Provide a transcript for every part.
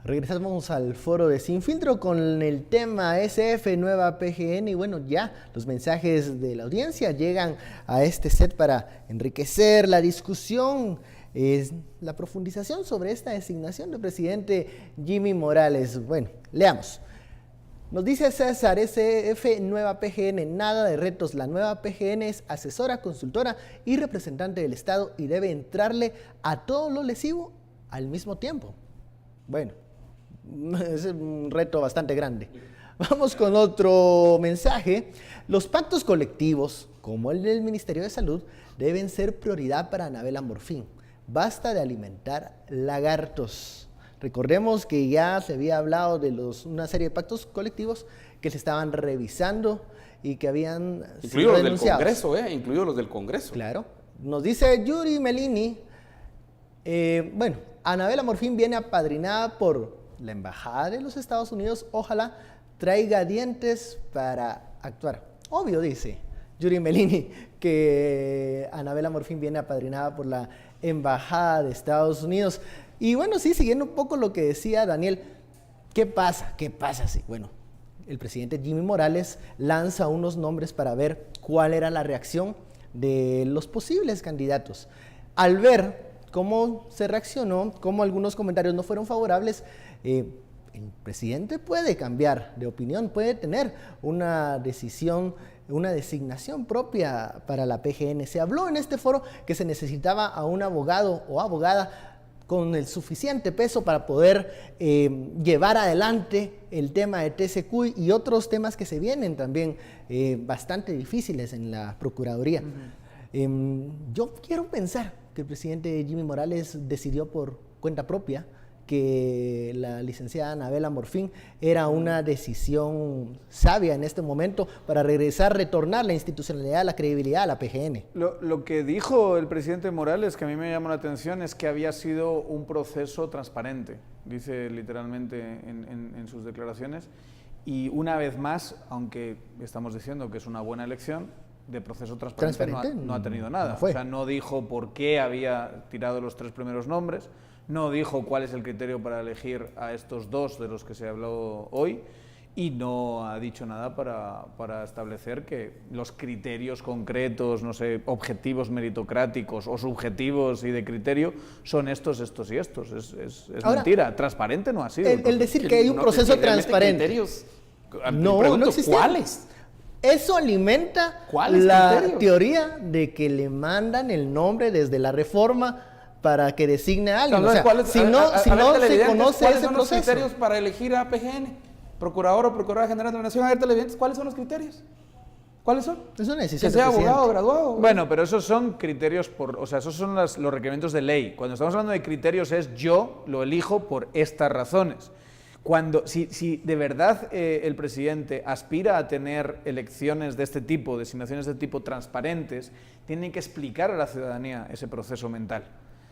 Regresamos al foro de Sin Filtro con el tema SF, nueva PGN, y bueno, ya los mensajes de la audiencia llegan a este set para enriquecer la discusión, la profundización sobre esta designación del presidente Jimmy Morales. Bueno, leamos. Nos dice César, SF, nueva PGN, nada de retos. La nueva PGN es asesora, consultora y representante del Estado y debe entrarle a todo lo lesivo al mismo tiempo. Bueno, es un reto bastante grande. Vamos con otro mensaje. Los pactos colectivos, como el del Ministerio de Salud, deben ser prioridad para Anabela Morfín. Basta de alimentar lagartos. Recordemos que ya se había hablado de una serie de pactos colectivos que se estaban revisando y que habían sido denunciados. Incluidos los del Congreso, incluidos los del Congreso. Claro. Nos dice Yuri Melini, bueno, Anabela Morfín viene apadrinada por la Embajada de los Estados Unidos. Ojalá traiga dientes para actuar. Obvio, dice Yuri Melini, que Anabela Morfín viene apadrinada por la Embajada de Estados Unidos. Y bueno, sí, siguiendo un poco lo que decía Daniel, ¿qué pasa? ¿Qué pasa? Sí, bueno, el presidente Jimmy Morales lanza unos nombres para ver cuál era la reacción de los posibles candidatos. Al ver cómo se reaccionó, cómo algunos comentarios no fueron favorables, el presidente puede cambiar de opinión, puede tener una decisión, una designación propia para la PGN. Se habló en este foro que se necesitaba a un abogado o abogada con el suficiente peso para poder llevar adelante el tema de TCQ y otros temas que se vienen también bastante difíciles en la Procuraduría. Yo quiero pensar que el presidente Jimmy Morales decidió por cuenta propia que la licenciada Anabela Morfín era una decisión sabia en este momento para retornar la institucionalidad, la credibilidad a la PGN. Lo que dijo el presidente Morales, que a mí me llamó la atención, es que había sido un proceso transparente, dice literalmente en sus declaraciones, y una vez más, aunque estamos diciendo que es una buena elección, de proceso transparente no ha tenido nada. O sea, no dijo por qué había tirado los 3 primeros nombres, no dijo cuál es el criterio para elegir a estos 2 de los que se habló hoy y no ha dicho nada para establecer que los criterios concretos, no sé, objetivos meritocráticos o subjetivos y de criterio son estos y estos. Es ahora, mentira, transparente no ha sido. El decir que hay un proceso transparente. Criterios, no existía. ¿Cuáles? Eso alimenta la teoría de que le mandan el nombre desde la reforma para que designe a alguien. O sea, si no se conoce ese proceso. ¿Cuáles son los criterios para elegir a PGN? Procurador o Procuradora General de la Nación, a ver, televidentes, ¿cuáles son los criterios? ¿Cuáles son? Es una decisión que sea abogado o graduado. Bueno, pero esos son criterios esos son los requerimientos de ley. Cuando estamos hablando de criterios es yo lo elijo por estas razones. Si de verdad el presidente aspira a tener elecciones de este tipo, designaciones de este tipo transparentes, tiene que explicar a la ciudadanía ese proceso mental.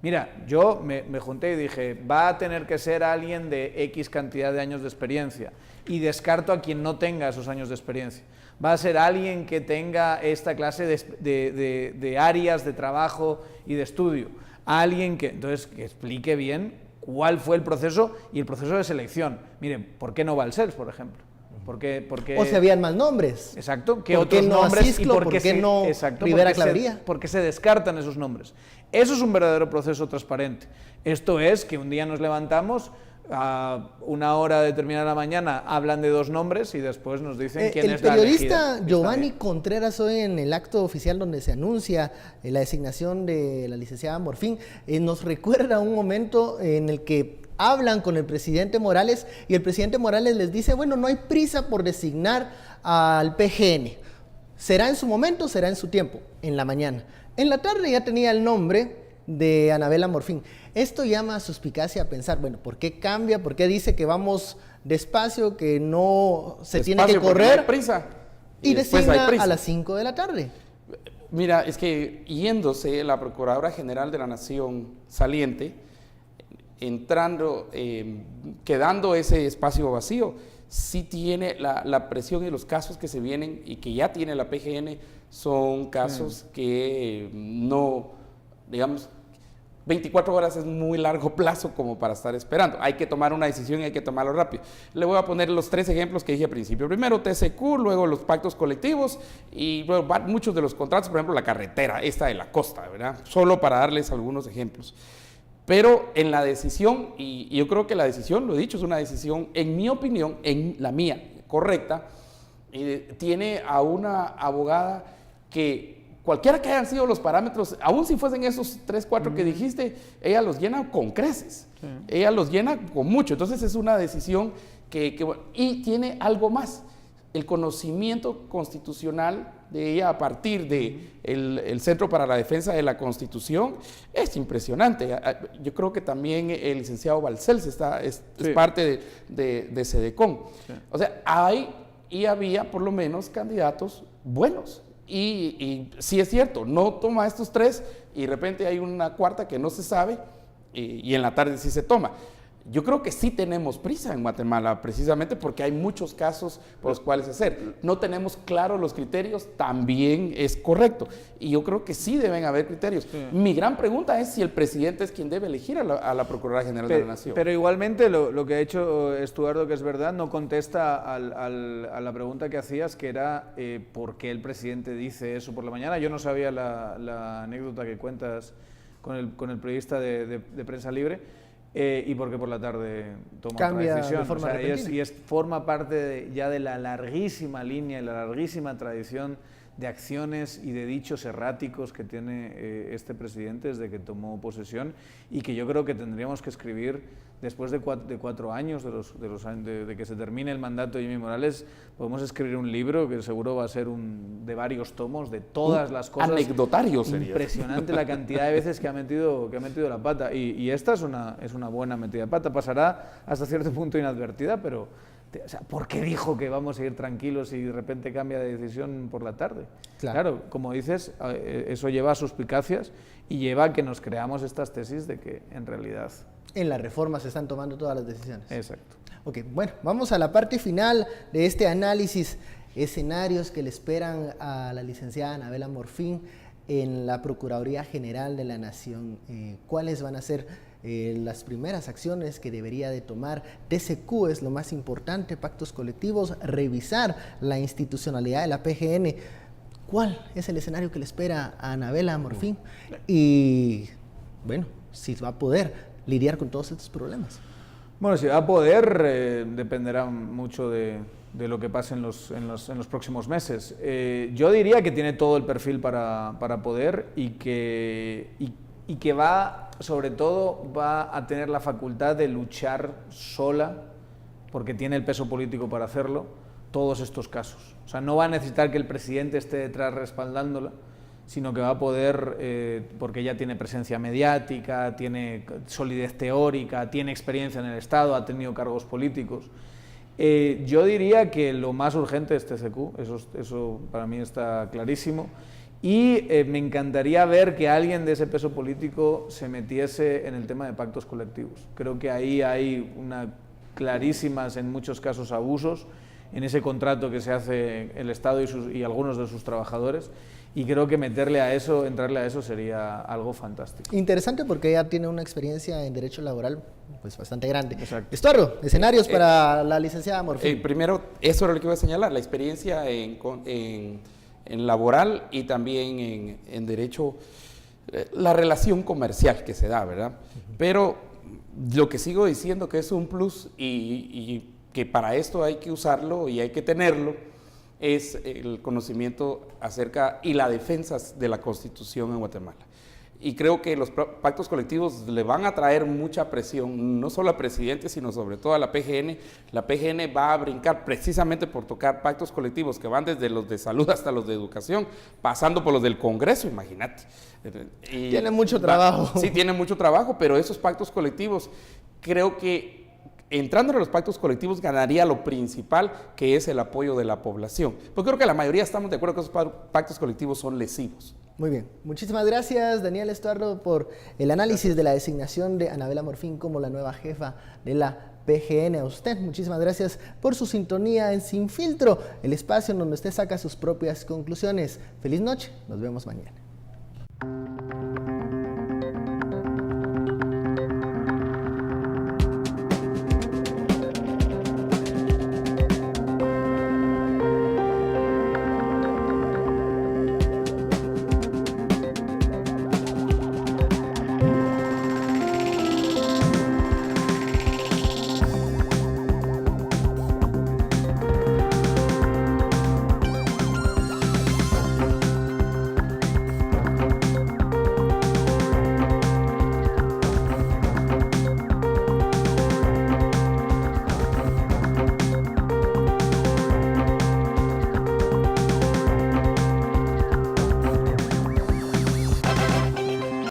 Mira, yo me junté y dije, va a tener que ser alguien de X cantidad de años de experiencia y descarto a quien no tenga esos años de experiencia. Va a ser alguien que tenga esta clase de áreas de trabajo y de estudio. Alguien que explique bien cuál fue el proceso y el proceso de selección. Miren, ¿por qué no Balcells, por ejemplo? Porque o si habían más nombres. Exacto. ¿Qué otros nombres? Asisclo, ¿por qué no Rivera Clavería? Porque se descartan esos nombres. Eso es un verdadero proceso transparente. Esto es que un día nos levantamos, a una hora determinada de la mañana hablan de 2 nombres y después nos dicen quién es la elegida. El periodista Giovanni Contreras hoy en el acto oficial donde se anuncia la designación de la licenciada Morfín, nos recuerda un momento en el que hablan con el presidente Morales y el presidente Morales les dice, bueno, no hay prisa por designar al PGN. Será en su momento, será en su tiempo, en la mañana. En la tarde ya tenía el nombre de Anabela Morfín. Esto llama a suspicacia a pensar, bueno, ¿por qué cambia? ¿Por qué dice que vamos despacio, que no se tiene que correr? No hay prisa. Y designa a las 5 de la tarde. Mira, es que yéndose la Procuradora General de la Nación saliente, entrando, quedando ese espacio vacío, sí tiene la presión y los casos que se vienen y que ya tiene la PGN son casos que no, digamos, 24 horas es muy largo plazo como para estar esperando. Hay que tomar una decisión y hay que tomarlo rápido. Le voy a poner los 3 ejemplos que dije al principio. Primero TCQ, luego los pactos colectivos y luego muchos de los contratos, por ejemplo la carretera, esta de la costa, ¿verdad? Solo para darles algunos ejemplos. Pero en la decisión, y yo creo que la decisión, lo he dicho, es una decisión, en mi opinión, en la mía, correcta, tiene a una abogada que cualquiera que hayan sido los parámetros, aun si fuesen esos 3, 4 que dijiste, ella los llena con creces, ella los llena con mucho. Entonces es una decisión y tiene algo más, el conocimiento constitucional de ella a partir del Centro para la Defensa de la Constitución es impresionante. Yo creo que también el licenciado Balcells es parte de SEDECON. Sí. O sea, había por lo menos candidatos buenos. Y sí es cierto, no toma estos 3 y de repente hay una cuarta que no se sabe y en la tarde sí se toma. Yo creo que sí tenemos prisa en Guatemala, precisamente porque hay muchos casos por los cuales hacer. No tenemos claros los criterios, también es correcto. Y yo creo que sí deben haber criterios. Sí. Mi gran pregunta es si el presidente es quien debe elegir a la Procuradora General de la Nación. Pero igualmente lo que ha hecho Estuardo, que es verdad, no contesta a la pregunta que hacías, que era por qué el presidente dice eso por la mañana. Yo no sabía la anécdota que cuentas con el periodista de Prensa Libre. Y porque por la tarde toma Cambia otra decisión. De forma forma parte ya de la larguísima línea y la larguísima tradición de acciones y de dichos erráticos que tiene este presidente desde que tomó posesión, y que yo creo que tendríamos que escribir después de 4 años de que se termine el mandato de Jimmy Morales. Podemos escribir un libro que seguro va a ser de varios tomos, de todas las cosas. Anecdotario sería. Impresionante la cantidad de veces que ha metido la pata, y esta es una buena metida de pata. Pasará hasta cierto punto inadvertida, pero o sea, ¿por qué dijo que vamos a ir tranquilos y de repente cambia de decisión por la tarde? Claro, como dices, eso lleva a suspicacias y lleva a que nos creamos estas tesis de que en realidad... En la reforma se están tomando todas las decisiones. Exacto. Ok, bueno, vamos a la parte final de este análisis, escenarios que le esperan a la licenciada Anabela Morfín en la Procuraduría General de la Nación. ¿Cuáles van a ser las primeras acciones que debería de tomar? TCQ es lo más importante, pactos colectivos, revisar la institucionalidad de la PGN. ¿Cuál es el escenario que le espera a Anabela Morfín? Y bueno, si va a poder lidiar con todos estos problemas. Bueno, si va a poder, dependerá mucho de lo que pase en los próximos meses. Yo diría que tiene todo el perfil para poder, y que sobre todo va a tener la facultad de luchar sola, porque tiene el peso político para hacerlo, todos estos casos. O sea, no va a necesitar que el presidente esté detrás respaldándola, sino que va a poder, porque ella tiene presencia mediática, tiene solidez teórica, tiene experiencia en el Estado, ha tenido cargos políticos. Yo diría que lo más urgente es TCQ, eso para mí está clarísimo, y me encantaría ver que alguien de ese peso político se metiese en el tema de pactos colectivos. Creo que ahí hay clarísimas, en muchos casos, abusos en ese contrato que se hace el Estado y algunos de sus trabajadores, y creo que entrarle a eso sería algo fantástico. Interesante, porque ella tiene una experiencia en derecho laboral pues bastante grande. Exacto. Estuardo, escenarios para la licenciada Morfín. Primero, eso era lo que iba a señalar, la experiencia en laboral y también en derecho, la relación comercial que se da, ¿verdad? Pero lo que sigo diciendo que es un plus y que para esto hay que usarlo y hay que tenerlo, es el conocimiento acerca y la defensa de la Constitución en Guatemala. Y creo que los pactos colectivos le van a traer mucha presión, no solo al presidente, sino sobre todo a la PGN. La PGN va a brincar precisamente por tocar pactos colectivos que van desde los de salud hasta los de educación, pasando por los del Congreso, imagínate. Tiene mucho trabajo. Sí, tiene mucho trabajo, pero esos pactos colectivos, creo que entrando en los pactos colectivos ganaría lo principal, que es el apoyo de la población. Porque creo que la mayoría estamos de acuerdo que esos pactos colectivos son lesivos. Muy bien. Muchísimas gracias, Daniel Estuardo, por el análisis de la designación de Anabela Morfín como la nueva jefa de la PGN. A usted, muchísimas gracias por su sintonía en Sin Filtro, el espacio en donde usted saca sus propias conclusiones. Feliz noche, nos vemos mañana.